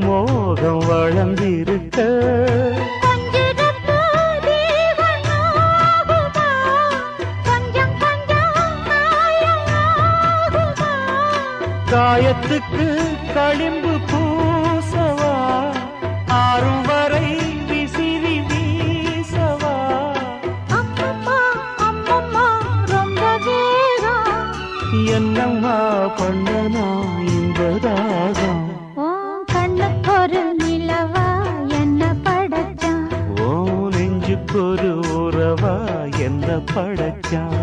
மோகம் வளர்ந்திருக்க காயத்துக்கு களிம்பு பூசவா ஆறும் வரை விசிறி வீசவா அம்மம்மா அம்மம்மா ரொம்ப வேகம் என்னம்மா பண்ணனா இந்த தாகம் கண்ணுக்கு ஒரு நிலவா என்ன படைச்சான் ஓ நெஞ்சுக்கு ஒரு உறவா என்ன படைச்சான்